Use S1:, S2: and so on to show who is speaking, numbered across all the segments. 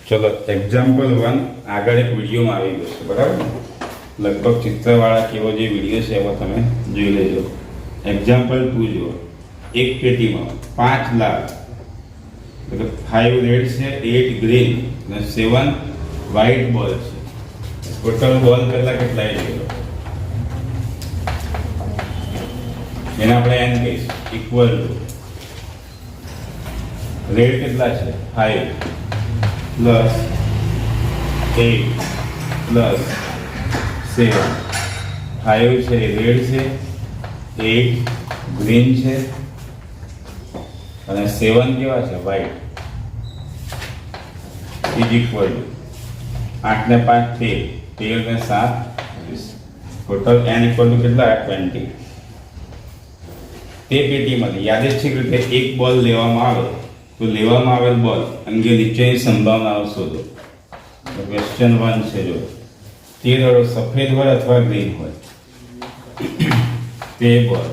S1: चलो एग्जाम्पल 1 આગળ એક વિડીયોમાં આવી ગયો છે બરાબર લગભગ ચિત્રવાળા કેવો જે વિડીયો છે એમાં તમે જોઈ લેજો એગ્જામ્પલ 2 જો એક પેટીમાં 5 લાખ એટલે 5 રેડ છે 8 ગ્રીન અને 7 વ્હાઇટ બોલ છે ટોટલ બોલ પહેલા કેટલા આવ્યો એને આપણે n કહીશું ઇક્વલ ટુ રેડ કેટલા છે 5 प्लस 8 प्लस 7 5 છે રેડ છે 8 ગ્રીન છે અને 7 કેવા છે વ્હાઇટ ઇઝ ઇક્વલ ટુ 8 ને 5 13 ને 7 ટોટલ n ઇક્વલ ટુ કેટલા 20 તે પેટીમાંથી યાદચ્છિક રીતે એક બોલ લેવામાં આવે तो लेવામાં આવેલ બોલ અંગે નીચેની સંભાવનાઓ શોધો તો ક્વેશ્ચન 1 છે જો તે દડો સફેદ હોય અથવા ગ્રીન હોય તે બોલ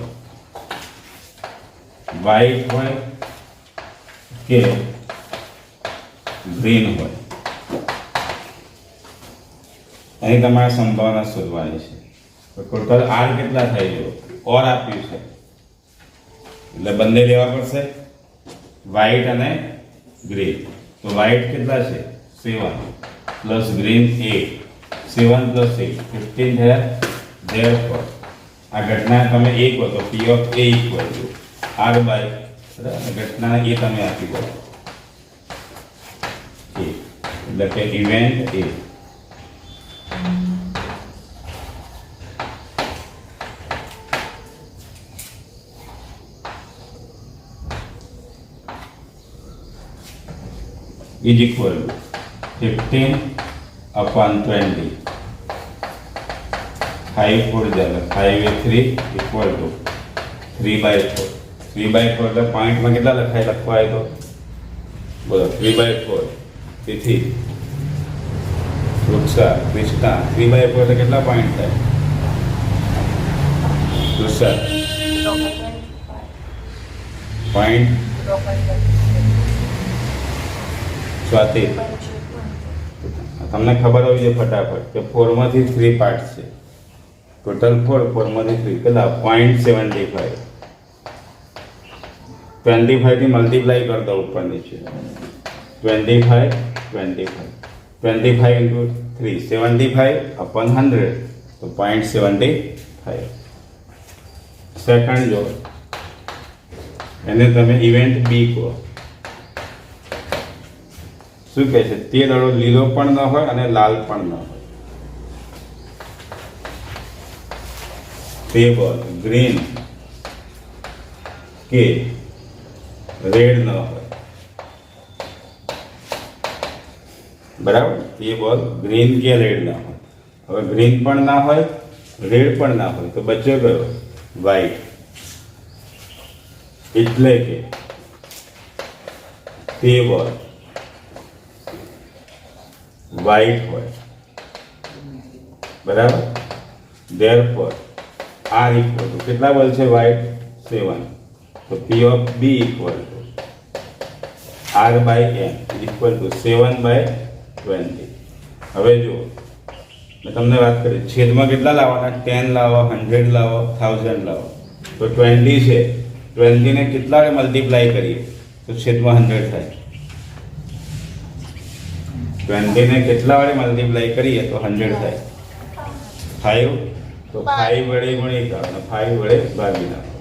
S1: વ્હાઇટ હોય કે ગ્રીન હોય અહીં તમારે સંભાવના શોધવાની છે તો ટોટલ આર કેટલા થાય જો ઓર આપ્યું છે એટલે બંને લેવા પડશે व्हाइट અને ग्रीन तो व्हाइट कितना છે 7 प्लस ग्रीन 8 7 प्लस 8 15 है therefore આ ઘટના તમે એક હો તો p of a equal to r by ઘટના એ તમે આપી દો એટલે કે event a is equal to 15 upon 20 5 4 जाएगा 5 with 3 equal to 3 by 4 3 by 4 तो पॉइंट में कितना लिखा है लखवा है तो बोलो 3 by 4 तिथि वृक्षा कृष्णा 3 by 4 तो कितना पॉइंट है वृक्षा पॉइंट स्वाति તમને ખબર હોવી જોઈએ ફટાફટ કે 4 માંથી 3 પાર્ટ છે ટોટલ 4 માંથી 3 કેટલા 0.75 25 થી મલ્ટીપ્લાય કર દો ઉપર નીચે 25 into 3 75 upon 100 તો 0.75 સેકન્ડ જો એને તમે ઇવેન્ટ બી કહો શું કહે છે તે દડો લીલો પણ ન હોય અને લાલ પણ ન હોય તે બોલ ગ્રીન કે રેડ ન હોય બરાબર તે બોલ ગ્રીન કે રેડ ન હોય હવે ગ્રીન પણ ના હોય રેડ પણ ના હોય તો બચ્યો કયો વ્હાઇટ એટલે કે તે બોલ व्हाइट हो बराबर therefore r equal to कितना बोल છે व्हाइट 7 तो p of b equal to r by n equal to 7 by 20 હવે જો મેં તમને વાત કરી છેદમાં કેટલા લાવવાના 10 લાવો 100 લાવો 1000 લાવો તો 20 છે 20 ને કેટલા વડે મલ્ટીપ્લાય કરીએ તો છેદમાં 100 થાય 20 ને કેટલા વડે મલ્ટીપ્લાય કરીએ તો 100 થાય 5 તો 5 વડે ગુણી કરો અને 5 વડે ભાગી નાખો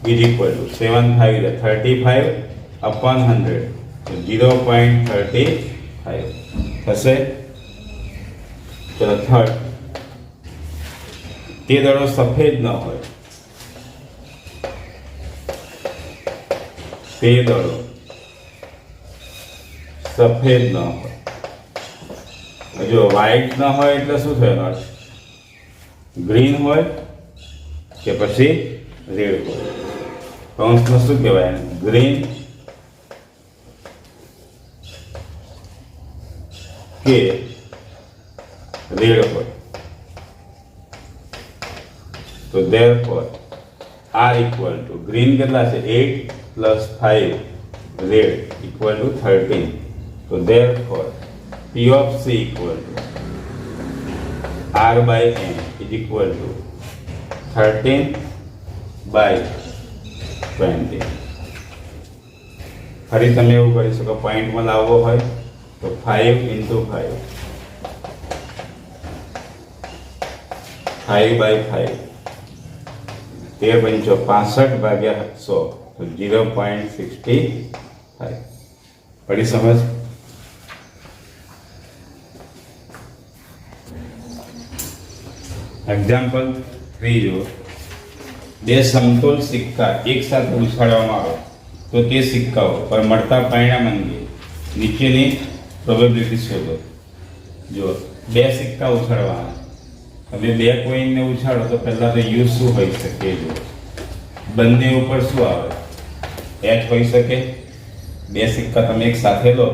S1: ઇઝ ઇક્વલ ટુ 7 5 35 upon 100 તો 0.35 થશે ચલો થર્ડ તે દડો સફેદ ન હોય તે દડો સફેદ ન હોય जो व्हाइट ना हो એટલે શું થયો ગ્રીન હોય કે પછી રેડ હોય કૌંસમાં શું કહેવાય ગ્રીન કે રેડ હોય તો therefore r equal to green કેટલા છે 8 plus 5 રેડ equal to 13 તો therefore P of C equal to R by N is equal to 13 by 20. ફરી તમે એવું કરી શકો, પોઈન્ટમાં લાવવો હોય તો 5 into 5, 5 by 5, 13 पंचो 65 भाग्या 100 तो 0.65. पड़ी समझ? एग्जाम्पल 3 जो બે સમતોલ સિક્કા એક સાથે ઉછાળવામાં આવે તો તે સિક્કાઓ પર મળતા પરિણામ અંગે નીચેની પ્રોબેબિલિટી શોધો. જો બે સિક્કા ઉછાળવાના, તમે બે કોઈનને ઉછાળો તો પહેલા તો યુ શું હોઈ શકે? જો બંને ઉપર શું આવે? એચ હોઈ શકે. બે સિક્કા તમે એક સાથે લો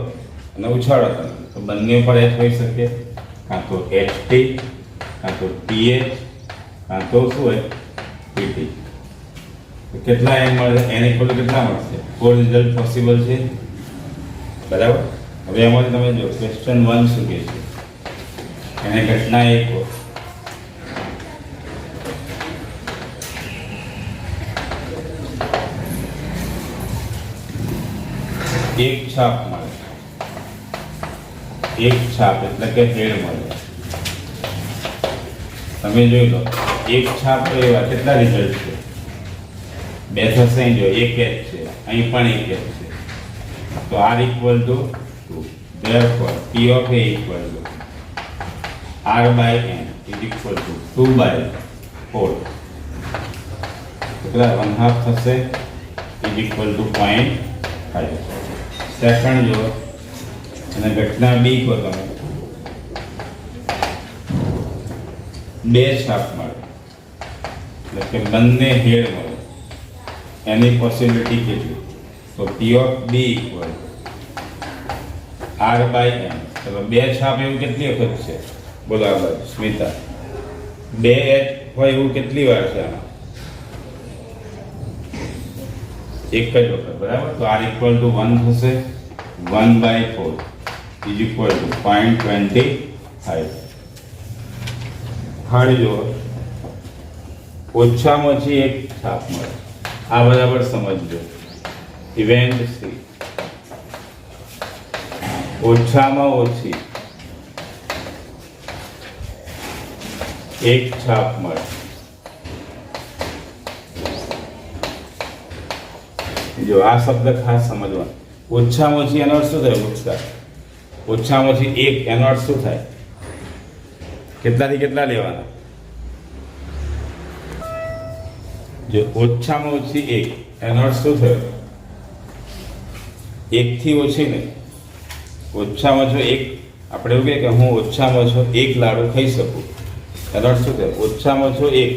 S1: અને ઉછાળો તમે તો બંને ઉપર એચ હોઈ શકે, કાં તો એચ ટી, કાં તો ટીએચ, કાં તો શું હોય? ટીટી. કેટલા એમ મળે? એન ઇક્વલ કેટલા મળશે? 4 રિઝલ્ટ પોસિબલ છે, બરાબર. હવે એમાંથી તમે જો ક્વેશ્ચન 1 શું કહે છે, એને ઘટના એક એક છાપ મળે. એક છાપ એટલે કે હેડ મળે. તમે જોઈ લો, એક છાપ તો એવા કેટલા રિઝલ્ટ છે? બે થશે. જો એક એચ છે, અહીં પણ એક એચ છે, તો R equal to 2. Therefore P of A equal to R by N is equal to 2 by 4. કેટલા? 1/2 થશે, is equal to 0.5. સેકન્ડ જો અને ઘટના બી કો તમે બે છાપ મળે એટલે કે બંને હેડ મળે, એની પોસિબિલિટી કેટલી? તો P of B equal R by N. ચલો બે છાપ એવું કેટલી વખત છે? બોલો આ બાજુ સ્મિતા. બે એચ હોય એવું કેટલી વાર છે આમાં? એક જ વખત, બરાબર. તો R equal to 1 થશે, 1 by 4 is equal to 0.25. હાડી જો ઓછામાં ઓછી એક છાપ મળે. આ બરાબર સમજજો. ઇવેન્ટ સી ઓછામાં ઓછી એક છાપ મળે. જો આ શબ્દ ખાસ સમજવાનો. ઓછામાં ઓછી એનો અર્થ શું થાય? વૃક્ષકાર ઓછામાં ઓછી એક, એનો અર્થ શું થાય? કેટલાથી કેટલા લેવાના? જો ઓછામાં ઓછી એક, એનો અર્થ શું થયો? એકથી ઓછી નહીં, ઓછામાં ઓછો એક. આપણે એવું કહીએ કે હું ઓછામાં ઓછો એક લાડુ ખાઈ શકું, એનો અર્થ શું થયો? ઓછામાં ઓછો એક,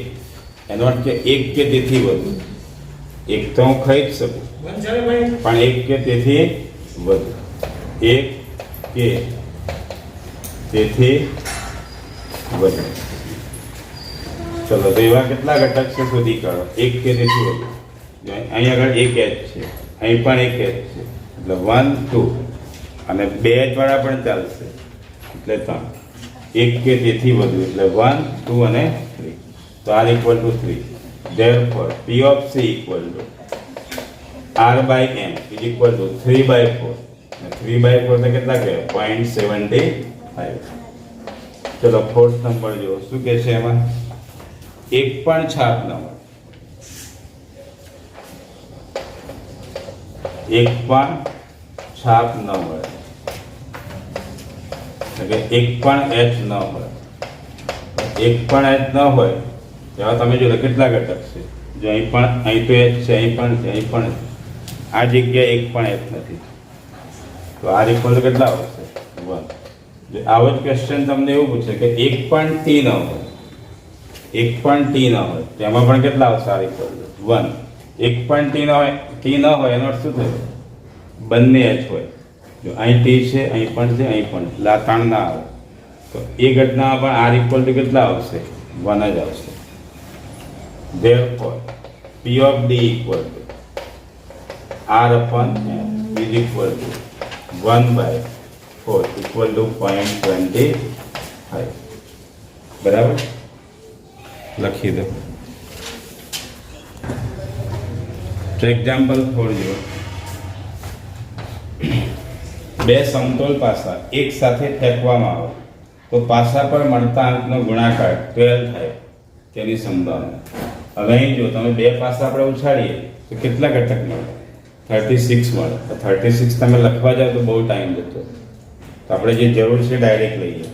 S1: એનો અર્થ કે એક કે તેથી વધુ. એક તો હું ખાઈ જ શકું, પણ એક કે તેથી વધુ. એક કે તેથી વધુ. ચલો તો એવા કેટલા ઘટક છે શોધી કાઢો. એક કે તેથી વધુ. અહીં આગળ એક એચ છે, અહીં પણ એક એચ છે, એટલે 1 2 અને બે એચ વાળા પણ ચાલશે એટલે 3. એક કે તેથી વધુ એટલે 1 2 અને 3. તો R equal to 3. Therefore P of C equal to R by N is equal to 3 by 4. 3 by 4 તો કેટલા કહેવાય? 0.75. ચલો ફોર્થ નંબર જો શું કહે છે એમાં? એક પણ છાપ ન મળે. એક પણ છાપ ન મળે એટલે એક પણ એચ ન મળે. એક પણ એચ ન હોય તેવા તમે જો કેટલા ઘટક છે? જો અહીં પણ, અહીં તો એચ છે, અહીં પણ છે, અહીં પણ. આ જગ્યાએ એક પણ એચ નથી, તો R equal to કેટલા આવશે? 1. આવો જ ક્વેશ્ચન તમને એવું પૂછે કે એક પણ ટી ન હોય, એક પણ ટી ન હોય, તેમાં પણ કેટલા આવશે? R equal to 1. એક પણ ટી ન હોય, એનો અર્થ શું થયો? બંને એચ હોય. જો અહીં ટી છે, અહીં પણ છે, અહીં પણ, એટલે આ 3 ના આવે. તો એ ઘટનામાં પણ R equal to કેટલા આવશે? 1 જ આવશે. Therefore P of D equal to R upon N is equal to 1 by 4 equal to 0.25. બરાબર, લખી દો. તો એક્ઝામ્પલ 4 જુઓ. બે સમતોલ પાસા એક સાથે ફેંકવામાં આવે તો પાસા પર મળતા અંકનો ગુણાકાર 12 થાય તેની સંભાવના. હવે અહીં જો તમે બે પાસા આપણે ઉછાળીએ તો કેટલા ઘટક મળે? 36 મળે. તો 36 તમે લખવા જાઓ તો બહુ ટાઈમ જતો. તો આપણે જે જરૂર છે ડાયરેક્ટ લઈએ.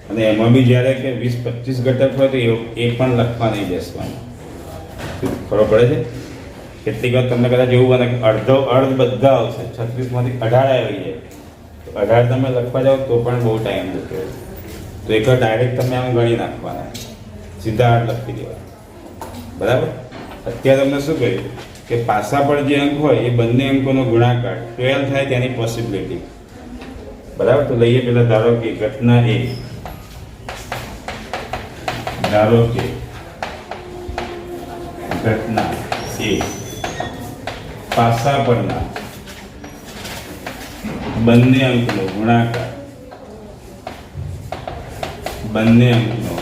S1: અને એમાં બી જ્યારે કે 20-25 ઘટક હોય તો એ પણ લખવા નહીં બેસવાનું. ખબર પડે છે? કેટલીક વાર તમને કદાચ એવું બને કે અર્ધ બધા આવશે, 36માંથી 18 આવી જાય તો 18 તમે લખવા જાઓ તો પણ બહુ ટાઈમ જતો. તો એક ડાયરેક્ટ તમે આમ ગણી નાખવાના, સીધા 8 લખી દેવાના. બરાબર. અત્યારે તમને શું કહ્યું કે પાસા પર જે અંક હોય એ બંને અંકોનો ગુણાકાર 12 થાય તેની પોસિબિલિટી. બરાબર. તો લઈએ પેલા ધારો કે ઘટના A. ધારો કે ઘટના A પાસા પરના બંને અંકનો ગુણાકાર બંને અંકનો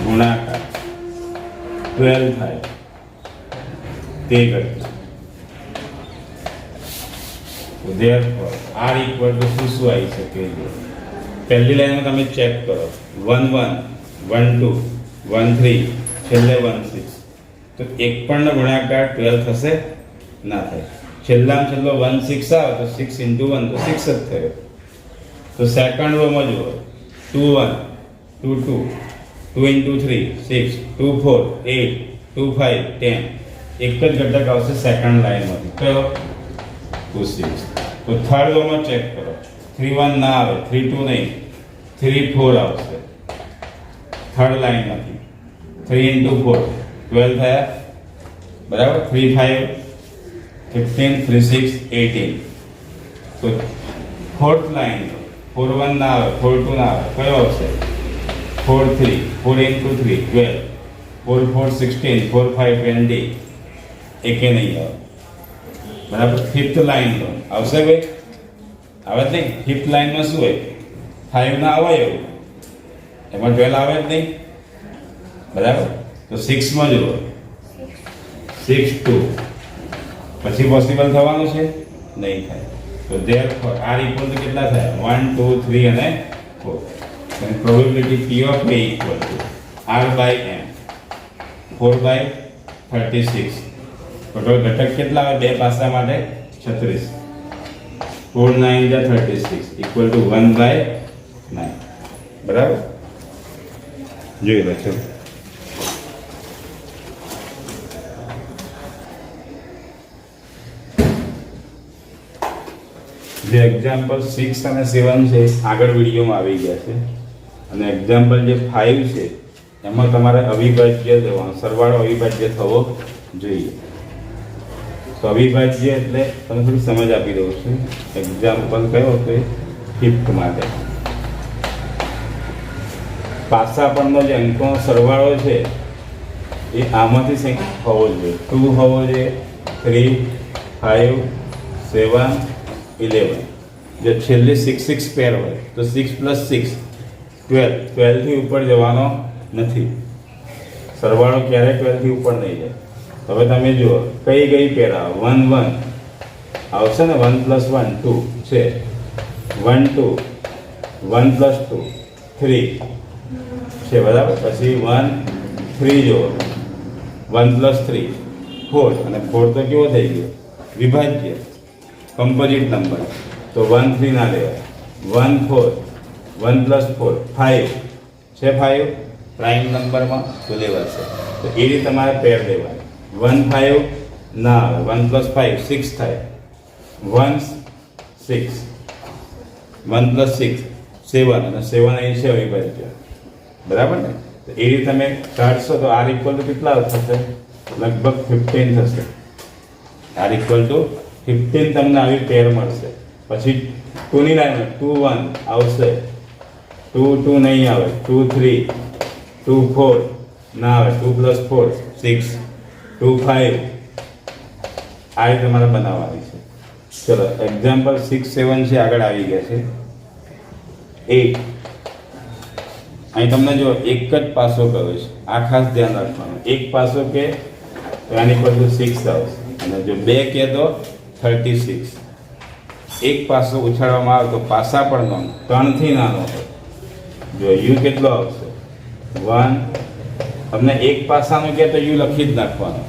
S1: ગુણાકાર 12 થાય તે ઘટના. therefore r equal to શું આવી શકે? પહેલી લાઈનમાં તમે ચેક કરો 1 1 1 2 1 3 છેલ્લે 1 6. તો એક પણ નો ગુણાકાર 12 થશે? ના થાય. છેલ્લામાં છેલ્લો 1 6 આવે તો 6 into 1 તો 6 જ થયો. તો સેકન્ડ રોમાં જુઓ 2 1 2 2 2 into 3 6 2 4 8 2 5 10. એક જ ઘટક આવશે સેકન્ડ લાઈનમાંથી. કયો? 2 6. તો થર્ડ રોમાં ચેક કરો 3 1 ના આવે, 3 2 નહીં, 3 4 આવશે થર્ડ લાઈનમાંથી. 3 into 4 12 થયા. બરાબર. 3 5 15 3 6 18. તો ફોર્થ લાઈન 4 1 ના આવે, 4 2 ના આવે, કયો આવશે? 4 3 4 into 3 12 4 4 16 4 5 20. એકે નહીં આવે. બરાબર. ફિફ્થ લાઈન લો આવશે ભાઈ? આવે જ નહીં. ફિફ્થ લાઈનમાં શું હોય? 5 ના આવે એવું, એમાં 12 આવે જ નહીં. બરાબર. તો 6 માં જુઓ 6 2 પછી પોસિબલ થવાનું છે? નહીં થાય. તો therefore r equal to કેટલા થાય? 1 2 3 અને 4. અને probability p of a equal to r by m 4 by 36. Total ઘટક કેટલા આવે બે પાસા માટે? 36. 4 9 જા 36 equal to 1 by 9. બરાબર. જોઈ લો છો. જે એક્ઝામ્પલ 6 અને 7 છે આગળ વિડીયોમાં આવી ગયા છે. અને એક્ઝામ્પલ જે 5 છે એમાં તમારે અવિભાજ્ય લેવાનું, સરવાળો અવિભાજ્ય થવો જોઈએ. તો અવિભાજ્ય એટલે તમે થોડી સમજ આપી દઉં છું. એક્ઝામ્પલ કયો હતો? ફિફ્થ માટે પાસા પરનો જે અંકોનો સરવાળો છે એ આમાંથી કંઈક હોવો જોઈએ. 2 હોવો જોઈએ, 3 5 7 11. જો છેલ્લી 6 6 પેર હોય તો 6 + 6 12. 12 થી ઉપર જવાનો નથી. સરવાળો ક્યારે 12 થી ઉપર નહીં જાય. હવે તમે જુઓ કઈ કઈ પેર આવે? 1 1 આવશે ને, 1 + 1 2 છે, 1 2 1 + 2 3 છે. બરાબર. પછી 1 3 જુઓ 1 + 3 4. અને 4 તો કેવો થઈ ગયો? વિભાજ્ય, કમ્પોઝિટ નંબર. તો 1 3 ના લેવાય. 1 4 1 + 4 5 છે. 5 પ્રાઇમ નંબરમાં તો લેવાશે. તો એ રીતે તમારે પેર લેવાય. 1 5 ના આવે, 1 + 5 6 થાય. 1 6 1 + 6 7. અને 7 અહીં છે અવિભાજ્ય. બરાબર ને? તો એ રીતે તમે કાઢશો તો r equal to કેટલા થશે? લગભગ 15 થશે. r equal to 15 તમને આવી પેર મળશે. પછી 2 ની લાઈન 2 1 આવશે, 2 2 નહીં આવે, 2 3 2 4 ના આવે, 2 + 4 6 2 5. આ રીતે તમારે બનાવવાની છે. ચલો એક્ઝામ્પલ 6, 7 છે, આગળ આવી ગયા છે 8. અહીં તમને જો એક જ પાસો કર્યો છે, આ ખાસ ધ્યાન રાખવાનું. એક પાસો કે તો આની પર 6 આવશે, અને જો બે કે તો 36. એક પાસો ઉછાળવામાં આવે તો પાસા પણ નાનો, 3 થી નાનો હોય. જો યુ કેટલો આવશે 1. તમને એક પાસાનું કે તો યુ લખી જ નાખવાનું,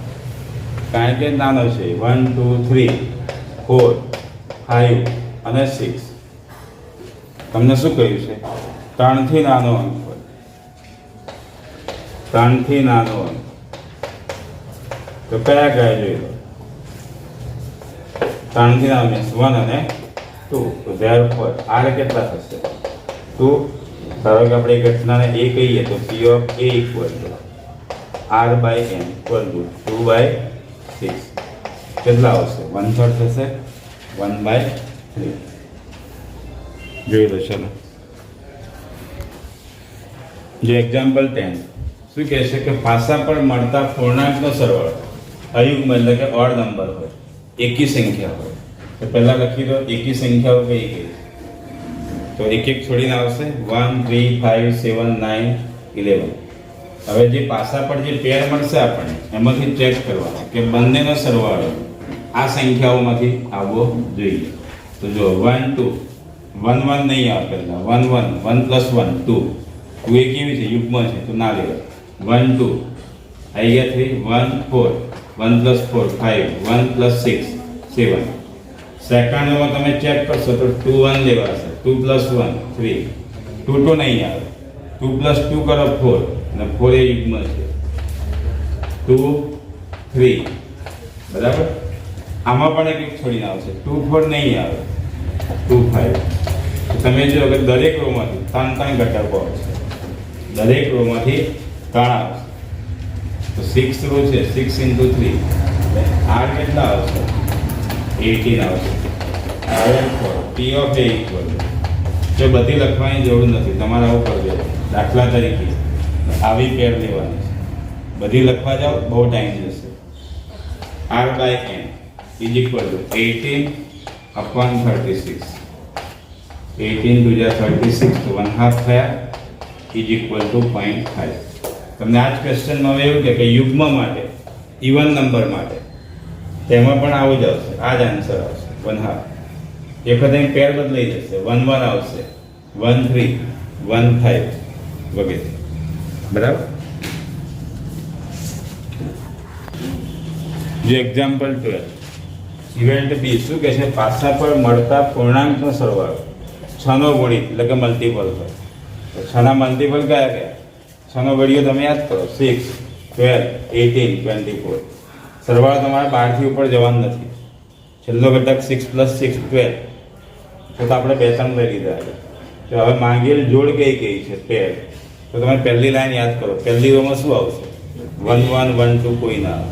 S1: કારણ કે નાનો છે. 1 2 3 4 5 અને 6. તમને શું કહ્યું છે? 3 થી નાનો અંક હોય, 3 થી નાનો અંક. તો કયા કયા જોઈ લો? 3 થી નાનો મીન્સ 1 અને 2. તો ધેરફોર આર કેટલા થશે? 2. ધારો કે આપણે ઘટનાને a કહીએ તો p of a equal to r by n equal to 2/6. કેટલા આવશે? 1/3 થશે, 1/3. જોઈ લો. ચલો જો એક્ઝામ્પલ 10 શું કહે છે કે પાસા પર મળતા પૂર્ણાંકનો સરવાળો અયુગ્મ એટલે કે ઓડ નંબર હોય, એકી સંખ્યા હોય. તો પહેલા લખી દો એકી સંખ્યાઓ કઈ કઈ. તો એક એક છોડીને આવશે 1 3 5 7 9 11. હવે જે પાસા પર જે પેર મળશે આપણને એમાંથી ચેક કરવાના કે બંનેનો સરવાળો આ સંખ્યાઓમાંથી આવવો જોઈએ. તો જો 1 2 1 1 નહીં આવે, પહેલા 1 1 1 + 1 2. 2 એ કેવી છે? યુગ્મ છે, તો ના લેવા. 1 2 આવી ગયા 3 1 4 1 + 4 5 1 + 6 7. સેકન્ડમાં તમે ચેક કરશો તો 2 1 લેવાશે, 2 + 1 3 2 2 નહીં આવે, 2 + 2 કરો 4 અને 4 એ યુગ્મ છે. 2 3 બરાબર. આમાં પણ એક છોડીને આવશે, 2 4 નહીં આવે, 2 5. તમે જો કે દરેક રોમાંથી 3 ઘટકો આવશે, દરેક રોમાંથી 3 આવશે. તો 6 રો છે, 6 × 3 r કેટલા આવશે? 18 આવશે. p ઓફ a ઇક્વલ જો બધી લખવાની જરૂર નથી, તમારે આવું કરજો. દાખલા તરીકે આવી પેર લેવાની છે, બધી લખવા જાઓ બહુ ટાઈમ જશે. r by n is equal to 18/36. 18 × 36 તો 1/2 થયા, ઇઝ ઇક્વલ ટુ 0.5. તમને આ જ ક્વેશ્ચનમાં હવે એવું કે યુગ્મ માટે, ઇવન નંબર માટે તેમાં પણ આવું જ આવશે, આ જ આન્સર આવશે 1/2. એક વખત અહીં પેર બદલાઈ જશે, 1 1 આવશે, 1 3 1 5 વગેરે. બરાબર. જો એક્ઝામ્પલ 12 ઇવેન્ટ બી શું કહે છે? પાસા પર મળતા પૂર્ણાંકનો સરવાળો 6 નો ગુણિત એટલે કે મલ્ટીપલ હોય. તો 6 ના મલ્ટીપલ કયા કયા? 6 નો ઘડીઓ તમે યાદ કરો, 6 12 18 24. સરવાળો તમારે 12 થી ઉપર જવાનું નથી. છેલ્લો ઘટક 6 + 6 12. તો આપણે 2 3 લઈ લીધા. તો હવે માંગેલ જોડ કઈ કઈ છે? પેર. તો તમે પહેલી લાઈન યાદ કરો. પહેલી રોમાં શું આવશે? 1 1 1 2 કોઈ ના આવે.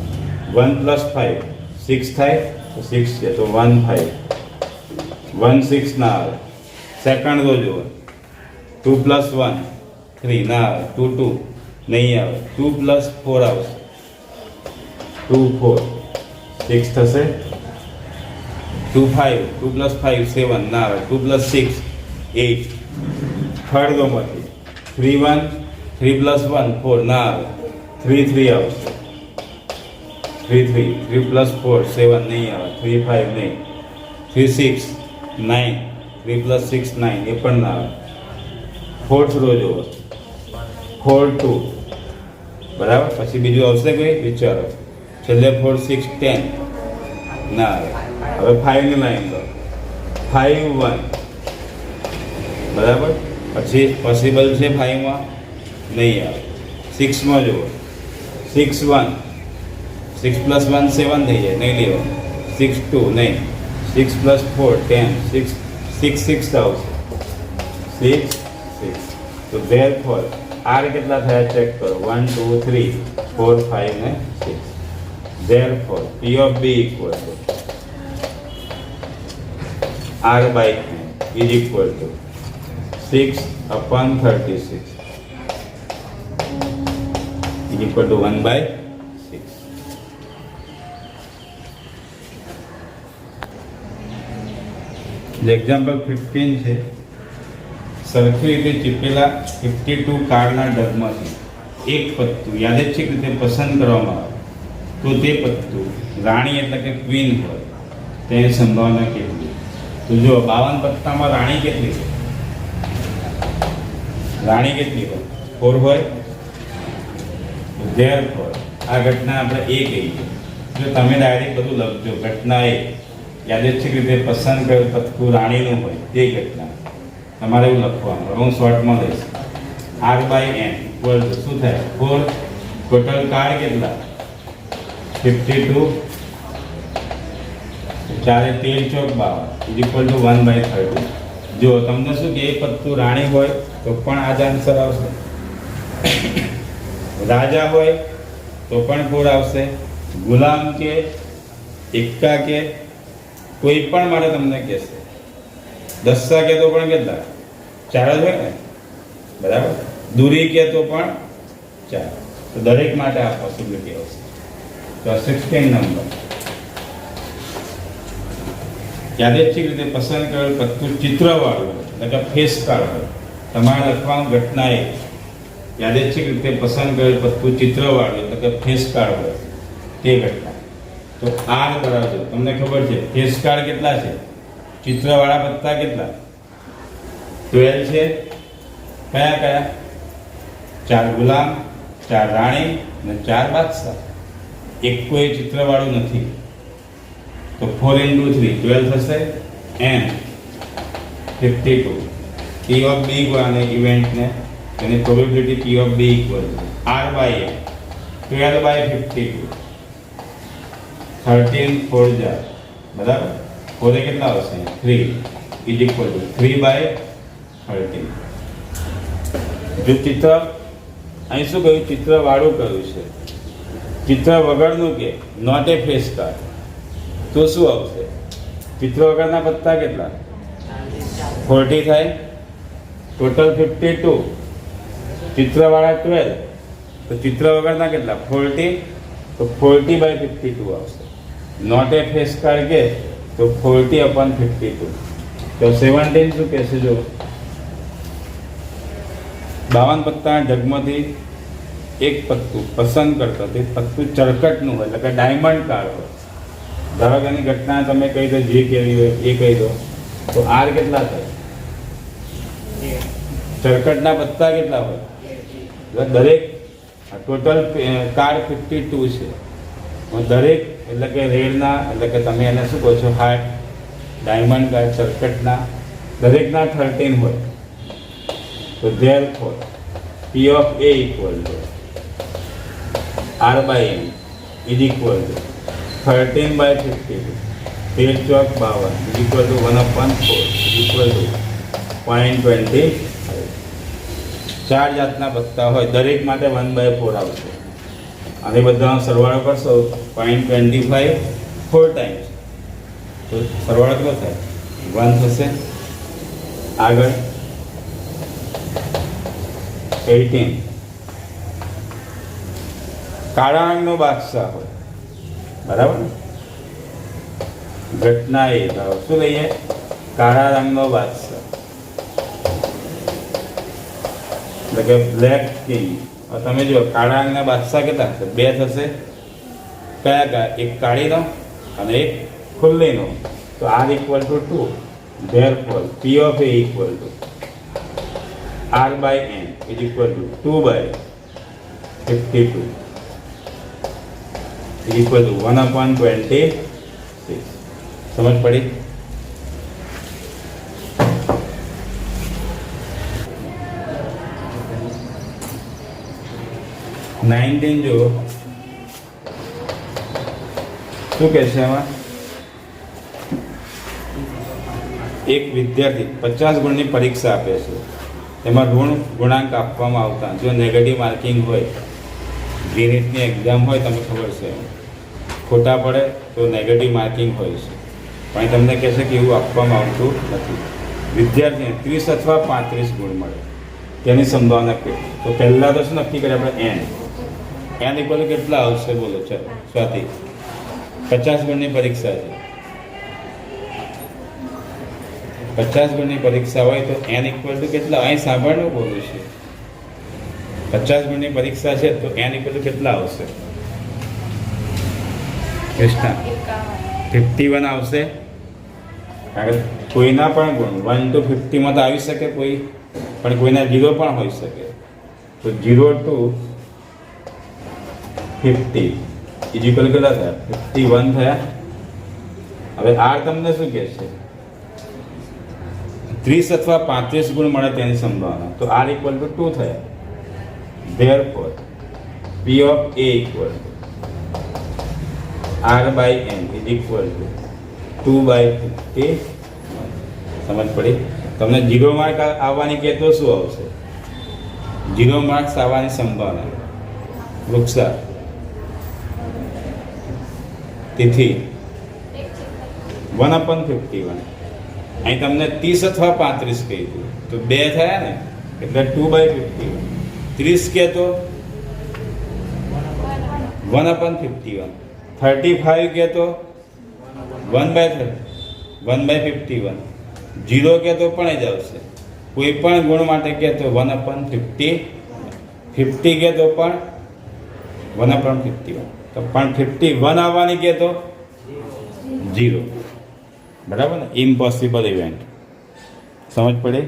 S1: 1 + 5 6 થાય, તો 6 છે, તો 1 5. 1 6 ના આવે. સેકન્ડ રો જુઓ, 2 + 1 3 ના આવે, 2 2 નહીં આવે, 2 + 4 આવશે, 2 4 6 થશે. 2 5 2 + 5 7 ના આવે, 2 + 6 8. થર્ડ રોમાંથી 3 1 3 + 1 4 ના આવે, 3 3 આવશે, 3 3 3 + 4 7 નહીં આવે, 3 5 નહીં, 3 6 9 3 + 6 9 એ પણ ના આવે. ફોર્થ રો જુઓ, 4 2 બરાબર. પછી બીજું આવશે કઈ? વિચારો. છેલ્લે 4 6 10 ના આવે. હવે 5 ની લાઈન લો, 5 1 બરાબર. પછી પોસિબલ છે 5 માં? નહીં આવે. 6 માં જુઓ, 6 1 6 + 1 7 થઈ જાય, નહીં લેવા. 6 2 નહીં, 6 + 4 10 6 6 6 આવશે, 6 6. તો ધેરફોર r કેટલા થયા ચેક કરો, 1 2 3 4 5 ને 6. Therefore p of b equal to r by n is equal to 6/36 is equal to 1/6. જે એક્ઝામ્પલ 15 છે, સરખી રીતે ચીપેલા 52 કાર્ડના ડગમાંથી એક પત્તું યાદચ્છિક રીતે પસંદ કરવામાં આવે તો તે પત્તું રાણી એટલે કે ક્વીન હોય તેની સંભાવના કેટલી? તો જો 52 પત્તામાં રાણી કેટલી છે? રાણી કેટલી હોય? 4 હોય. Therefore આ ઘટના આપણે A કહીએ. જો તમે ડાયરેક્ટ બધું લખજો, ઘટના A યાદચ્છિક રીતે પસંદ કરેલ પત્તું રાણીનું હોય તે ઘટના, તમારે એવું લખવાનું. હવે હું શોર્ટમાં લઈશ. R/n ઇક્વલ ટુ શું થાય? 4. ટોટલ કાર્ડ કેટલા? 52. 4 13 ચોક 52 ઇક્વલ ટુ 1/30. જો તમને શું કે એ પત્તું રાણી હોય તો પણ આ જ આન્સર આવશે, રાજા હોય તો પણ 4 આવશે, ગુલામ કે એક્કા કે કોઈ પણ મારે તમને કહેશે, દસ્સા કે તો પણ કેટલા? 4 જ હોય ને, બરાબર. દૂરી કે તો પણ 4. તો દરેક માટે આ પોસિબિલિટી આવશે. તો 16 નંબર યાદચ્છિક રીતે પસંદ કરેલ પત્તું ચિત્રવાળું એટલે કે ફેસ કાર્ડ હોય. તમારે લખવાનું ઘટના એ યાદચ્છિક રીતે પસંદ કરેલ પત્તું ચિત્રવાળું એટલે કે ફેસ કાર્ડ હોય તે ઘટના. તો R બરાબર તમને ખબર છે ફેસ કાર્ડ કેટલા છે? ચિત્રવાળા પત્તા કેટલા? 12 છે. કયા કયા? 4 ગુલામ, 4 રાણી અને 4 બાદશાહ. એક કોઈ ચિત્રવાળું નથી. તો 4 × 3 12 થશે and 52. P of B અને ઇવેન્ટને તેની probability P of B equal R/n 12/52. 13 4 જા બરાબર. 4 એ કેટલા આવશે? 3 ઇઝ ઇક્વલ ટુ 3/13. જો ચિત્ર અહીં શું કહ્યું? ચિત્ર વાળું કહ્યું છે. ચિત્ર વગરનું કે નોટ એ ફેસ કાર્ડ તો શું આવશે? ચિત્ર વગરના પત્તા કેટલા? 40 થાય. ટોટલ 52. ચિત્રવાળા 12. તો ચિત્ર વગરના કેટલા? 40. તો 40/52 આવશે. નોટ એ ફેસ કાર્ડ કે તો 40/52. તો 17 શું કહેશે? જો 52 પત્તાના ઢગમાંથી એક પત્તું પસંદ કરતો તે પત્તું ચરકટનું હોય એટલે કે ડાયમંડ કાર્ડ હોય. ધારો કે એની ઘટના તમે કહી દો, જે કેવી હોય એ કહી દો. તો R કેટલા થાય? ચરકટના પત્તા કેટલા હોય? દરેક ટોટલ કાર્ડ 52 છે. દરેક એટલે કે રેડના એટલે કે તમે એને શું કહો છો? હાર્ટ, ડાયમંડ કાર્ડ, ચરકટના દરેકના 13 હોય. તો therefore P of A equal to R/n is equal to 13/52. 13 ચોક 52 ઇક્વલ ટુ 1/4 ઇક્વલ ટુ 0.25. 4 જાતના પત્તા હોય, દરેક માટે 1/4 આવશે. અને બધાનો સરવાળો કરશો 0.25 4 ટાઈમ્સ. તો સરવાળો કેટલો થાય? 1 થશે. આગળ 18. કાળા રંગનો બાદશાહ હોય, બરાબર ને? ઘટના એ શું લઈએ? કાળા રંગનો બાદશાહ એટલે કે બ્લેક કિંગ. તમે જો કાળા રંગના બાદશાહ કેટલા થશે? 2 થશે. કયા કયા? એક કાળીનો અને એક ખુલ્લીનો. તો R equal to 2. Therefore P of A equal to R/n is equal to 2/52 is equal to 1/26. समझ पड़ी? नाइनटीन जो શું કહે છે એમાં? એક વિદ્યાર્થી 50 ગુણની પરીક્ષા આપે છે. એમાં ઋણ ગુણાંક આપવામાં આવતા જો નેગેટિવ માર્કિંગ હોય, ગણિતની એક્ઝામ હોય, તમને ખબર છે, ખોટા પડે તો નેગેટિવ માર્કિંગ હોય છે. પણ તમને કહેશે કે એવું આપવામાં આવતું નથી. વિદ્યાર્થીને 30 અથવા 35 ગુણ મળે તેની સંભાવના કેટલી? તો પહેલાં તો શું નક્કી કરીએ આપણે? n ઇક્વલ કેટલા આવશે? બોલો ચાલો સ્વાતિ. 50 ગુણની પરીક્ષા છે. 50 ગુણની પરીક્ષા હોય તો n ઇક્વલ ટુ કેટલા? અહીં સાંભળનું બોલું છે. 50 ગુણની પરીક્ષા છે તો n ઇક્વલ ટુ કેટલા આવશે? કૃષ્ણા 51 આવશે. કારણ કે કોઈના પણ ગુણ 1 to 50 માં તો આવી શકે કોઈ, પણ કોઈના 0 પણ હોઈ શકે. તો 0 to 50 ઇક્વલ કેટલા થયા? 51 થયા. હવે r તમને શું કહે છે? 30 અથવા 35 ગુણ મળે તેની સંભાવના. તો r ઇક્વલ ટુ 2 થયા. Therefore, P of A equal to R by N is equal to 2 by 50. સમજ પડી? તમને 0 માર્ક આવવાની કે તો શું આવશે? 0 માર્ક્સ આવવાની સંભાવના વૃક્ષા તેથી 1/51. અહીં તમને 30 અથવા 35 કહી દીધું તો 2 થયા ને, એટલે 2/51. 30 કે તો 1/51. 35 કે તો 1/51. 0 કે તો પણ જ આવશે. કોઈ પણ ગુણ માટે કે તો 1/50. 50 કે તો પણ 1/51. તો પણ 51 આવવાની કે તો 0. બરાબર ને? Impossible event. સમજ પડે?